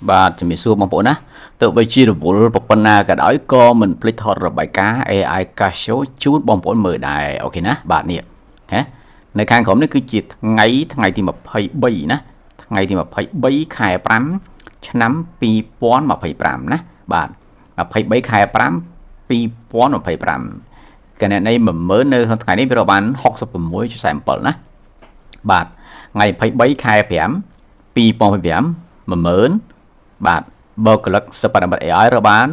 បាទជំរាបសួរបងប្អូនណាទោះបីជារវល់ប្រព័ន្ធណាក៏ដោយក៏មិនភ្លេចថតរបាយការណ៍ AI Casio ជូនបងប្អូនមើលដែរអូខេណាបាទនេះណានៅខាងក្រោមនេះគឺជាថ្ងៃទី23ណាថ្ងៃទី23ខែ5ឆ្នាំ2025ណាបាទ23ខែ5 2025កណនី10000នៅក្នុងថ្ងៃនេះវារកបាន 66.47 ណាបាទថ្ងៃ23ខែ5 2025 10000បាទបូកកលឹកសិប្បនិមិត្ត AI រកបាន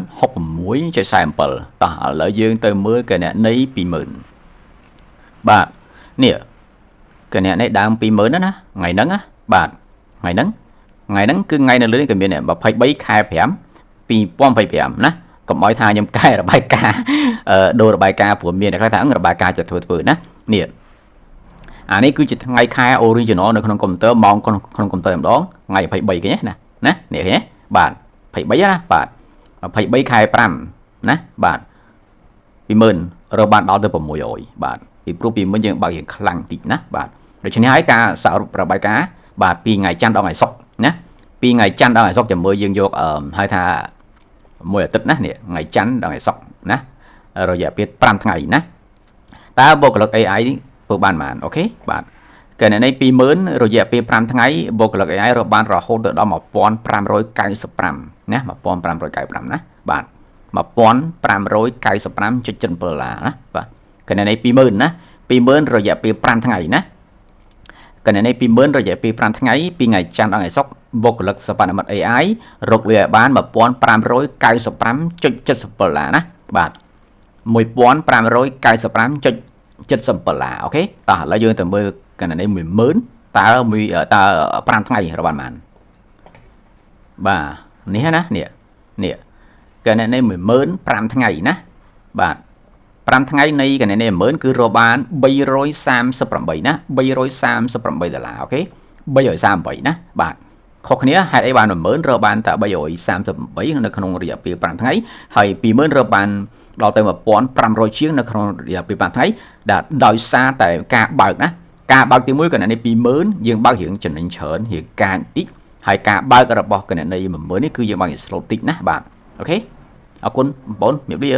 66.47 តោះឥឡូវយើងទៅមើលគណនី 20000 បាទនេះគណនីដើម 20000 ណាថ្ងៃហ្នឹងណាបាទថ្ងៃហ្នឹងគឺថ្ងៃនៅលើនេះក៏មាន23ខែ5 2025ណាកុំឲ្យថាខ្ញុំកែរបាយការណ៍ដូររបាយការណ៍ព្រោះមានអ្នកខ្លះថារបាយការណ៍ចិត្តធ្វើណានេះអានេះគឺជាថ្ងៃខែ original នៅក្នុងកុំព្យូទ័រម៉ោងក្នុងកុំព្យូទ័រម្ដងថ្ងៃ23គេណានេះឃើញទេបាទ23ណាបាទ23ខែ5ណាបាទ 20000 រកបានដល់ទៅ600បាទពីព្រោះ20000យើងបើករៀងខ្លាំងតិចណាបាទដូច្នេះហើយការសរុបរបាយការណ៍បាទពីថ្ងៃច័ន្ទដល់ថ្ងៃសុក្រណាពីថ្ងៃច័ន្ទដល់ថ្ងៃសុក្រចាំមើលយើងយកហៅថាមួយអាទិត្យណានេះថ្ងៃច័ន្ទដល់ថ្ងៃសុក្រណារយៈពេល5ថ្ងៃណាតើបុគ្គលិក AI ធ្វើបានប៉ុន្មានអូខេបាទកណនី 20000 រយៈពេល5ថ្ងៃបុគ្គលិក AI រកបានរហូតដល់1595ណា1595ណាបាទ1595.77 ដុល្លារណាបាទកណនី 20000 ណា 20000 រយៈពេល5ថ្ងៃណាកណនី 20000 រយៈពេល5ថ្ងៃពីថ្ងៃច័ន្ទដល់ថ្ងៃសុក្របុគ្គលិកសិប្បនិមិត្ត AI រកវាបាន 1595.77 ដុល្លារណាបាទ 1595.77 ដុល្លារអូខេតោះឥឡូវយើងទៅមើលកណនី 10000 តើ5ថ្ងៃរកបានប៉ុន្មានបាទនេះណានេះកណនី 10000 5ថ្ងៃណាបាទ5ថ្ងៃនៃកណនី 10000 គឺរកបាន338ណា338 ដុល្លារអូខេ338ណាបាទខុសគ្នាហេតុអីបាន 10000 រកបានតែ338នៅក្នុងរយៈពេល5ថ្ងៃហើយ 20000 រកបានដល់ទៅ1500ជាងនៅក្នុងរយៈពេល5ថ្ងៃដោយសារតែការបើកណាការបើកទី1កណនី 20000 យើងបើករៀងចំណេញច្រើនរៀងកាចតិចហើយការបើករបស់កណនី 10000 នេះគឺយើងបើក slow តិចណាបាទអូខេអរគុណបងប្អូនជំរាបលា